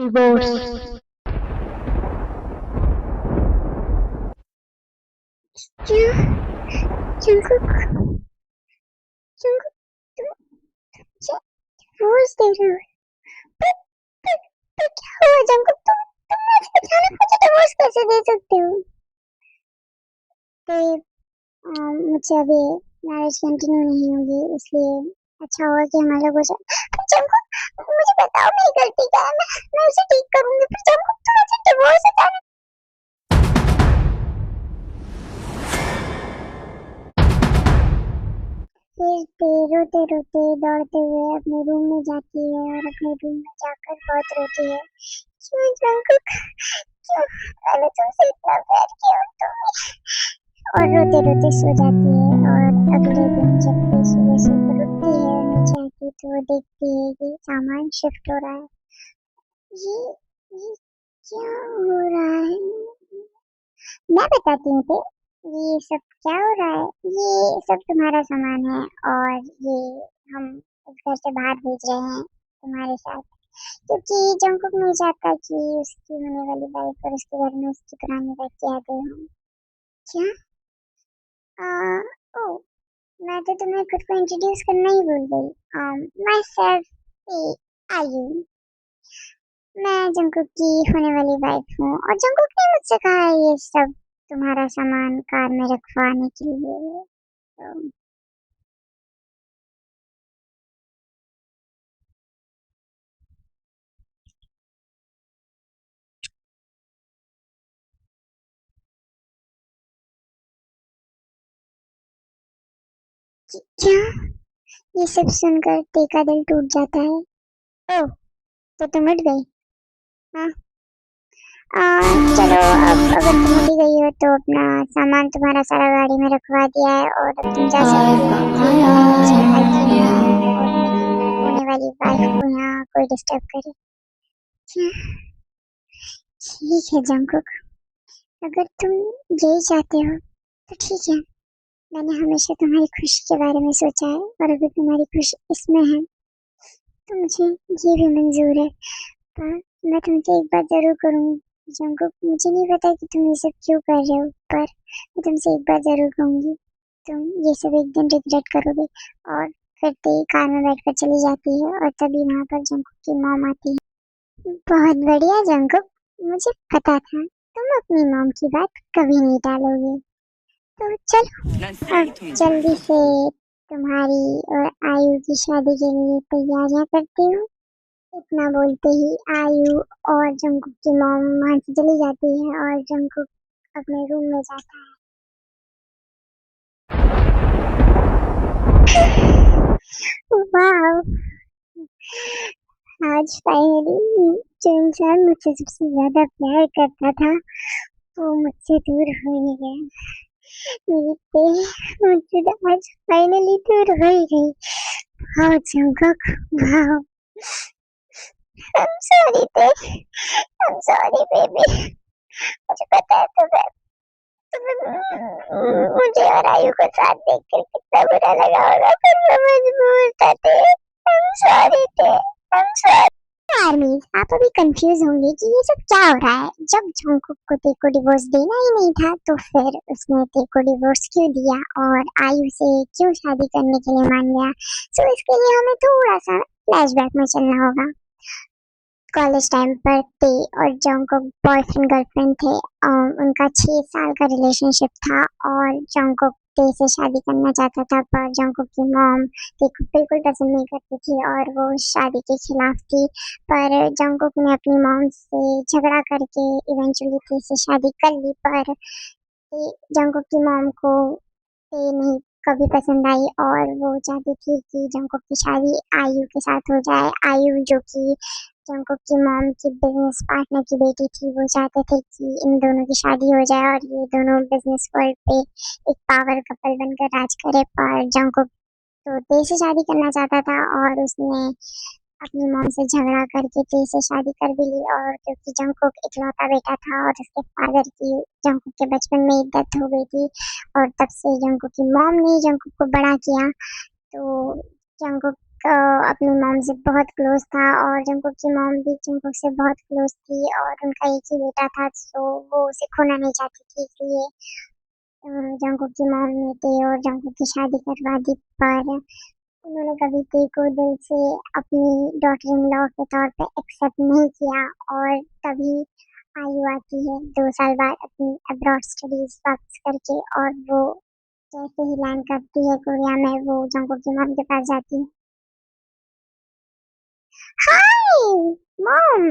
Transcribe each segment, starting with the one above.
Divorce. क्यों? Jungkook, Jungkook, तुम मुझे डिवोर्स दे रहे हो? पर, पर, पर क्या हुआ जंगकुक? तुम मुझे अचानक मुझे डिवोर्स कैसे दे सकते हो? मुझसे अभी मैरिज कंटिन्यू नहीं होगी, इसलिए अच्छा होगा कि हम अलग हो जाए। पर जंगकुक, मुझे बताओ मेरी गलती क्या है? मैं उसे ठीक करूंगी। पर जंगकुक, तुम मुझे डिवोर्स अचानक। फिर रोते रोते दौड़ते हुए अपने रूम में जाती है और अपने रूम में जाकर बहुत रोती है। क्यों जंगकुक, क्यों? मैंने तुमसे इतना प्यार किया और रोते रोते सो जाती है। और अगले दिन जब वो सुबह सुबह उठती है और नीचे आती है तो वो देखती है कि सामान शिफ्ट हो रहा है। ये क्या हो रहा है? मैं बताती हूँ ते, ये सब क्या हो रहा है? ये सब तुम्हारा सामान है और ये हम इस घर से बाहर भेज रहे हैं तुम्हारे साथ, क्योंकि जंगकुक नहीं चाहता कि उसकी होने वाली वाइफ और उसके घर में उसकी पुरानी वाइफ की यादें हों। क्या? आ, ओ, मैं तो तुम्हें खुद को इंट्रोड्यूस करना ही भूल गई। माय सेल्फ आयु। मैं जंगकुक की होने वाली वाइफ हूँ और जंगकुक ने मुझसे कहा है ये सब तुम्हारा सामान कार में रखवाने के लिए। तो क्या? ये सब सुनकर ते का दिल टूट जाता है। ओह, तो तुम उठ गई? हाँ। चलो, अब अगर तुम उठ ही गई हो तो अपना सामान तुम्हारा सारा गाड़ी में रखवा दिया है और अब तुम जा सकती हो। मैं नहीं चाहता कि मैं और मेरी होने वाली वाइफ को यहाँ कोई डिस्टर्ब करे। क्या? ठीक है जंगकुक, अगर तुम यही चाहते हो तो ठीक है। मैंने हमेशा तुम्हारी खुशी के बारे में सोचा है और अगर तुम्हारी खुशी इसमें है तो मुझे ये भी मंजूर है। पर मैं तुमसे एक बात जरूर करूंगी जंगकुक, मुझे नहीं पता कि तुम ये सब क्यों कर रहे हो, पर मैं तुमसे एक बात जरूर कहूंगी, तुम ये सब एक दिन रिग्रेट करोगे। और फिर ते कार में बैठकर चली जाती है और तभी वहां पर जंगकुक की मॉम आती है। बहुत बढ़िया जंगकुक, मुझे पता था तुम अपनी मॉम की बात कभी नहीं टालोगे। तो चलो अब जल्दी से तुम्हारी और आयु की शादी के लिए तैयारियां करती हूँ। इतना बोलते ही आयु और जंगकुक की मॉम वहां से चली जाती है और जंगकुक अपने रूम में जाता है। वाह, आज फाइनली जो इंसान मुझसे सबसे ज्यादा प्यार करता था वो मुझसे दूर हो ही गया। मेरी ते मुझसे तो आज फाइनली दूर हो ही गई। वाह जंगकुक, वाह। I'm sorry ते, I'm sorry baby। मुझे पता है मुझे और आयु को साथ देखकर कितना बुरा लगा होगा, पर मैं मजबूर था ते। I'm sorry ते, I'm sorry। आर्मीज, आप अभी कंफ्यूज होंगे कि ये सब क्या हो रहा है। जब जंगकुक को ते को डिवोर्स देना ही नहीं था तो फिर उसने ते को डिवोर्स क्यों दिया और आयु से क्यों शादी करने के लिए मान गया। सो इसके लिए हमें थोड़ा सा फ्लैशबैक में चलना होगा। कॉलेज टाइम पर ते और जंगकुक बॉयफ्रेंड गर्लफ्रेंड थे। उनका 6 साल का रिलेशनशिप था और जंगकुक ते से शादी करना चाहता था, पर जंगकुक की मॉम ते को बिल्कुल पसंद नहीं करती थी और वो शादी के खिलाफ थी। पर जंगकुक ने अपनी मॉम से झगड़ा करके इवेंचुअली ते से शादी कर ली, पर जंगकुक की मॉम को ते नहीं कभी पसंद आई और वो चाहती थी कि जंगकुक की शादी आयु के साथ हो जाए। आयु जो कि जंगकुक की मॉम की बिजनेस पार्टनर की बेटी थी, वो चाहते थे कि इन दोनों की शादी हो जाए और ये दोनों बिजनेस वर्ल्ड पे एक पावर कपल बनकर राज करे। पर जंगकुक तो ते से शादी करना चाहता था और उसने अपनी मॉम से झगड़ा करके ते से शादी कर भी ली। और क्योंकि जंगकुक इकलौता बेटा था और उसके फादर की जंगकुक के बचपन में ही डेथ हो गई थी और तब से जंगकुक की मॉम ने जंगकुक को बड़ा किया। तो जंगकुक अपनी मॉम से बहुत क्लोज था और जंगकुक की मॉम भी जंगकुक से बहुत क्लोज थी और उनका एक ही बेटा था, सो वो उसे खोना नहीं चाहती थी, इसलिए जंगकुक की मॉम ने थे और जंगकुक की शादी करवा दी, पर उन्होंने कभी टे को दिल से अपनी डॉटर इन लॉ के तौर पे एक्सेप्ट नहीं किया। और तभी आयु आती है 2 साल बाद अपनी अब्रॉड स्टडीज वापस करके, और वो जैसे ही लैंड करती है कोरिया में, वो जंगकुक की मॉम के पास जाती है। Hi mom!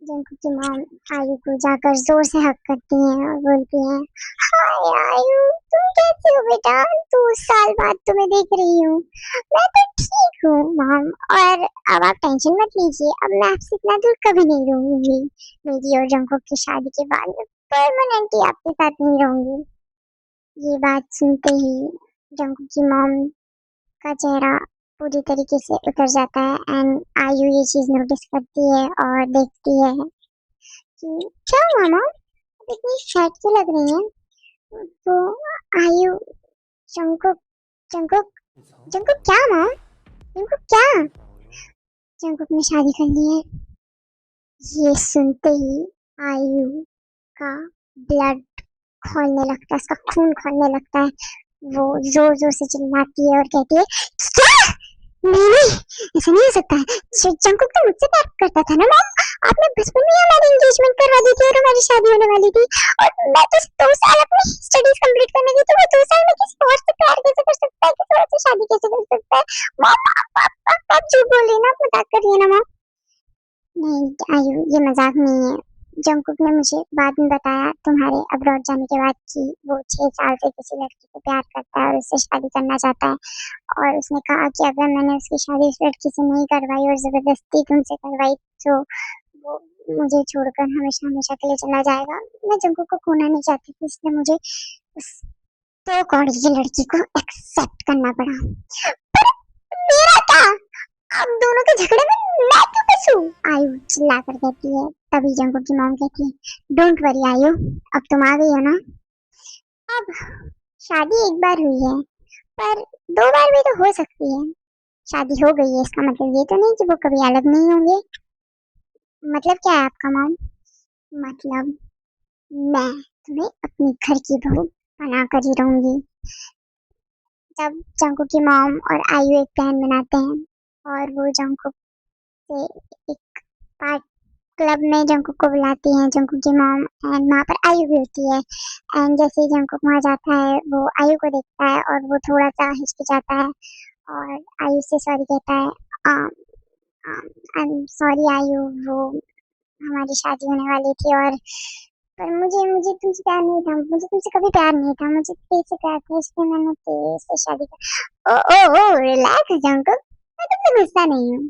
जंगकुक की मॉम आयु को जाकर जोर से हक करती हैं और बोलती हैं, हाय आयु, तुम कैसे हो बेटा? 2 साल बाद तुम्हें देख रही हूँ। मैं तो ठीक हूँ मॉम, और अब आप टेंशन मत लीजिए, अब मैं आपसे इतना दूर कभी नहीं रहूंगी। मेरी और जंगकुक की शादी के बाद मैं परमानेंटली आपके साथ नहीं रहूंगी। ये बात सुनते ही जंगकुक की मॉम का चेहरा पूरी तरीके से उतर जाता है एंड आयु ये चीज नोटिस करती है और देखती है कि क्या हुआ मॉम, आप इतनी सैड क्यों लग रही हैं? तो आयु, जंगकुक, जंगकुक, जंगकुक क्या मॉम, जंगकुक क्या? जंगकुक ने शादी कर ली है। ये सुनते ही आयु का ब्लड खौलने लगता है, उसका खून खौलने लगता है। वो जोर जोर से चिल्लाती है और कहती है, क्या? नहीं नहीं, ऐसा नहीं हो सकता है। जंगकुक तो मुझसे प्यार करता था ना मॉम, आपने बचपन में ही हमारी एंगेजमेंट करवा दी थी और हमारी शादी होने वाली थी, और मैं तो 2 साल अपनी स्टडीज कंप्लीट करने की, तो वो 2 साल में किसी और से प्यार कैसे कर सकता है, किसी और से शादी कैसे कर सकता है? मॉम आप झूठ बोल रही है ना, आप मजाक कर रही है ना मॉम? नहीं आयु, ये मजाक नहीं है। जंगकुक ने मुझे बाद में बताया तुम्हारे अब्रॉड जाने के बाद कि वो 6 साल से किसी लड़की को प्यार करता है और उससे शादी करना चाहता है, और उसने कहा कि अगर मैंने उसकी शादी उस लड़की से नहीं करवाई और जबरदस्ती तुमसे करवाई, तो वो मुझे छोड़कर हमेशा हमेशा के लिए चला जाएगा। मैं जंगकुक को खोना नहीं चाहती थी, इसलिए मुझे उस 2 कौड़ी की लड़की को एक्सेप्ट करना पड़ा। पर मेरा क्या? अब दोनों के झगड़े में मैं क्यों फंसूं? आयु चिल्लाकर कहती है। तभी जंगकुक की मॉम कहती है, डोंट वरी आयु, अब तुम आ गई हो ना। अब शादी एक बार हुई है, पर 2 बार भी तो हो सकती है। शादी हो गई है इसका मतलब ये तो नहीं कि वो कभी अलग नहीं होंगे। मतलब क्या है आपका मॉम? मतलब मैं तुम्हें अपने घर की बहू बना कर ही रहूंगी। जब जंगकुक की मॉम और आयु एक प्लान बनाते हैं और वो जंगकुक से एक पार्ट क्लब में जंगकुक को बुलाती हैं, जंगकुक की मॉम, एंड वहाँ पर आयु भी होती है। एंड जैसे ही जंगकुक वहाँ जाता है, वो आयु को देखता है और वो थोड़ा सा हिचकिचाता है और आयु से सॉरी कहता है। आई एम सॉरी आयु, वो हमारी शादी होने वाली थी, और पर मुझे मुझे तुमसे प्यार नहीं था, मुझे तुमसे कभी प्यार नहीं था, मुझे तेरे से प्यार था, इसलिए मैंने तेरे से शादी कर। ओ रिलैक्स जंगकुक, मैं तुमसे गुस्सा नहीं हूँ।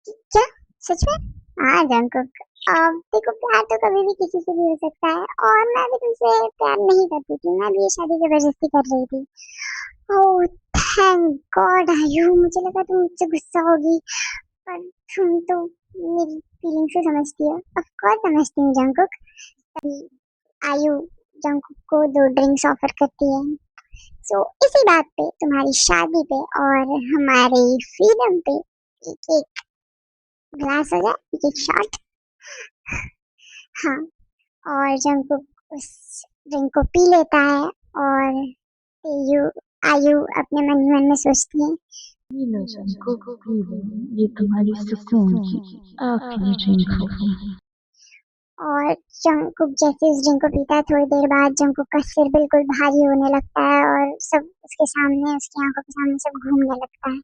क्या? सच में? हाँ जंगकुक, अब देखो प्यार तो कभी भी किसी से भी हो सकता है, और मैं भी तुमसे प्यार नहीं करती थी, मैं भी ये शादी जबरदस्ती कर रही थी। ओह थैंक गॉड आयु, मुझे लगा तुम मुझसे गुस्सा होगी, पर तुम तो मेरी फीलिंग से समझती हो। ऑफ कोर्स समझती हूँ जंगकुक। तभी आयु जंगकुक को 2 ड्रिंक्स ऑफर करती है। सो इसी बात पे, तुम्हारी शादी पे और हमारी फ्रीडम पे एक एक ग्लास हो जाए, एक एक शॉट। हाँ, और जंगकुक उस ड्रिंक को पी लेता है और आयु आयु अपने मन ही मन में सोचती है, ये लो जंगकुक, पी लो, ये तुम्हारी सुकून की आखिरी ड्रिंक होगी। और जंगकुक जैसे उस ड्रिंक को पीता है, थोड़ी देर बाद जंगकुक का सिर बिल्कुल भारी होने लगता है और सब उसके सामने, उसकी आंखों के सामने सब घूमने लगता है।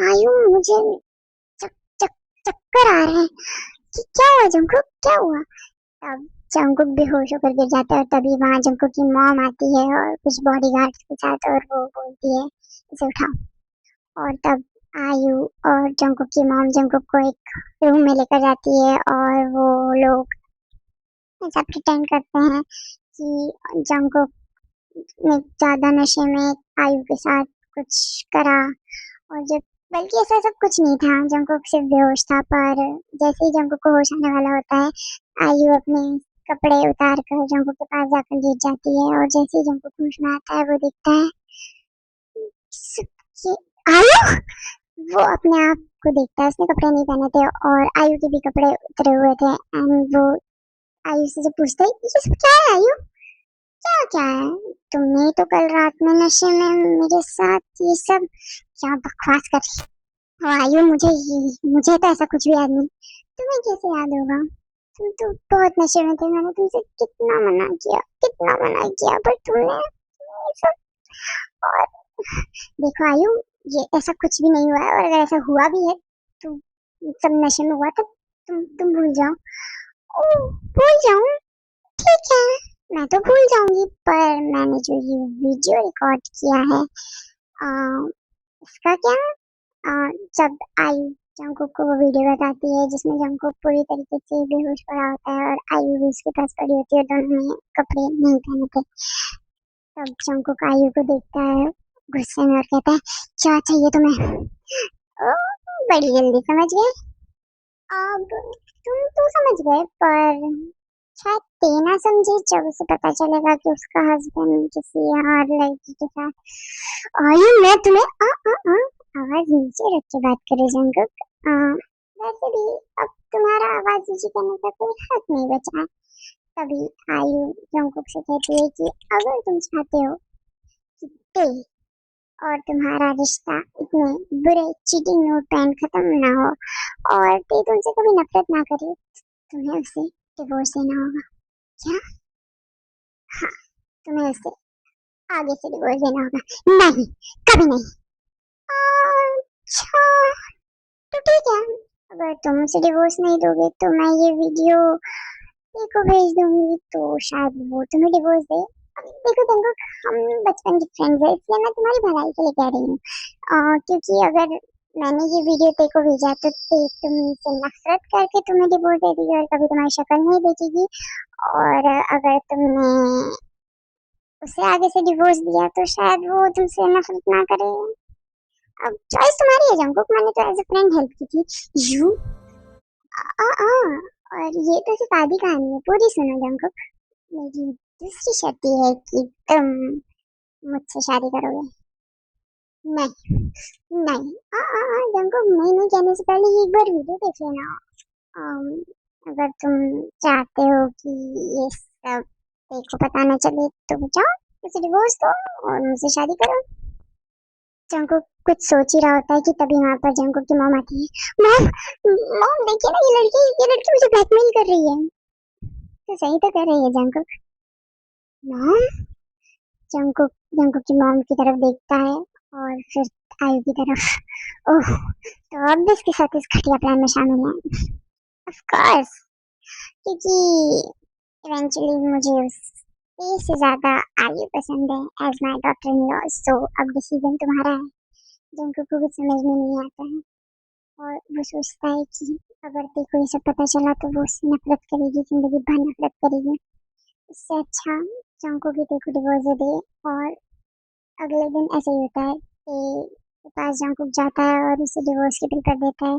आयु, मुझे चक, चक, चक्कर आ रहे हैं कि क्या हुआ जंगकुक, क्या हुआ? तब जंगकुक बेहोश होकर गिर जाता है और तभी वहां जंगकुक की मॉम आती है और कुछ बॉडीगार्ड्स के साथ, और वो बोलती है इसे उठाओ। और तब आयु और जंगकुक की मॉम जंगकुक को एक रूम में लेकर जाती है और वो लोग ऐसा प्रिटेंड करते हैं कि जंगकुक ने ज्यादा नशे में आयु के साथ कुछ करा, और जब बल्कि ऐसा सब कुछ नहीं था, जंगकुक सिर्फ बेहोश था। पर जैसे ही जंगकुक को होश आने वाला होता है, आयु अपने कपड़े उतार कर जंगकुक के पास जाकर लेट जाती है, और जैसे ही जंगकुक होश में आता है, वो देखता है आयु वो अपने आप को देखता है, उसने कपड़े नहीं पहने थे और आयु के भी कपड़े उतरे हुए थे एंड वो आयु से जब पूछता है ये सब क्या है आयु, क्या क्या है, तुमने तो कल रात में नशे में मेरे साथ ये सब क्या बकवास कर रही हो आयु, मुझे तो ऐसा कुछ भी याद नहीं, तुम्हें कैसे याद होगा, तुम तो बहुत नशे में थे, मैंने तुमसे कितना मना किया पर तुमने ये सब, और देखो आयु ये ऐसा कुछ भी नहीं हुआ है और अगर ऐसा हुआ भी है तो सब नशे में हुआ था, तुम भूल जाओ। ओ भूल जाऊं, ठीक है मैं तो भूल जाऊंगी, पर मैंने जो ये वीडियो रिकॉर्ड किया है आ, इसका क्या, जब आयु जंकुक को वो वीडियो बताती है जिसमें जंकुक पूरी तरीके से बेहोश पड़ा होता है और आयु भी उसके पास पड़ी होती है, दोनों ने कपड़े नहीं पहने थे, तब जंकुक आयु को देखता है गुस्से में और कहता है क्या चाहिए तुम्हें, ओ बड़ी जल्दी समझ गए, अब तुम तो समझ गए पर शायद ते ना समझे जब उसे पता चलेगा कि उसका हस्बैंड किसी और लड़की के साथ, आयु मैं तुम्हें आवाज नीचे रख के बात करे जंकुक, वैसे भी अब तुम्हारा आवाज नीचे करने का कोई हक नहीं बचा है, तभी आयु जंकुक से कहती है कि अगर तुम चाहते हो कि ते और तुम्हारा रिश्ता इतने बुरे चीटिंग नोट पे खत्म ना हो और ते तुमसे कभी नफरत ना करे, तुम्हें उसे डिवोर्स देना होगा। क्या? हाँ तुम्हें उसे आगे से डिवोर्स देना होगा। नहीं कभी नहीं। अच्छा तो ठीक है, अगर तुम उसे डिवोर्स नहीं दोगे तो मैं ये वीडियो ते को भेज दूंगी तो शायद वो तुम्हें डिवोर्स दे। देखो तुमको हम बचपन के फ्रेंड्स हैं इसलिए मैं तुम्हारी भलाई के लिए कह रही हूँ, क्योंकि अगर मैंने ये वीडियो ते को भेजा तो ते तुमसे नफरत करके तुम्हें डिवोर्स दे देगी और कभी तुम्हारी शक्ल नहीं देखेगी, और अगर तुमने उसे आगे से डिवोर्स दिया तो शायद वो तुमसे नफरत ना करे। अब चॉइस तुम्हारी है जंकुक, मैंने तो एज अ फ्रेंड हेल्प की थी यू और ये तो सिर्फ आधी कहानी है, पूरी सुनो जंकुक। मेरी दूसरी शर्त ये है कि तुम मुझसे शादी करोगे। नहीं नहीं जंकुक नहीं कहने से पहले एक बार वीडियो देख लेना, अम, अगर तुम चाहते हो कि ये सब देखो पता न चले तो जाओ उसे डिवोर्स दो और मुझसे शादी करो। जंकुक कुछ सोच ही रहा होता है कि तभी वहां पर जंकुक की मॉम आती है। मॉम मॉम देखिए ना ये लड़की मुझे ब्लैकमेल कर रही है। तो सही तो कर रही है जंकुक। मॉम जंकुक जंकुक की मॉम की तरफ देखता है और फिर आयु की तरफ। ओह तो अब भी इसके साथ इस घटिया प्लान में शामिल है। ऑफ कोर्स क्योंकि इवेंचुअली मुझे उससे से ज्यादा आयु पसंद है as my daughter in laws, तो अब डिसीजन तुम्हारा है। जंकुक को कुछ समझ में नहीं आता है और वो सोचता है कि अगर देखो ये सब पता चला तो वो उससे नफरत करेगी, जिंदगी भर नफरत करेगी, इससे अच्छा जंकुक ही को डिवोर्स दे। और अगले दिन ऐसा ही होता है कि के पास जंकुक जाता है और उसे डिवोर्स की कर देता है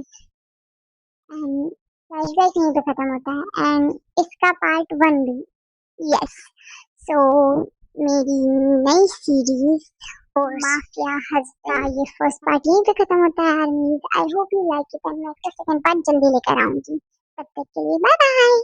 एंड फ्लैशबैक यहीं पे खत्म होता है एंड इसका पार्ट 1 भी। यस सो मेरी नई सीरीज माफिया हस्ता ये फर्स्ट पार्ट यहीं पे खत्म होता है। I hope you like it and मैं इसका सेकंड पार्ट जल्दी लेकर आऊंगी। तब तक के लिए बाय बाय।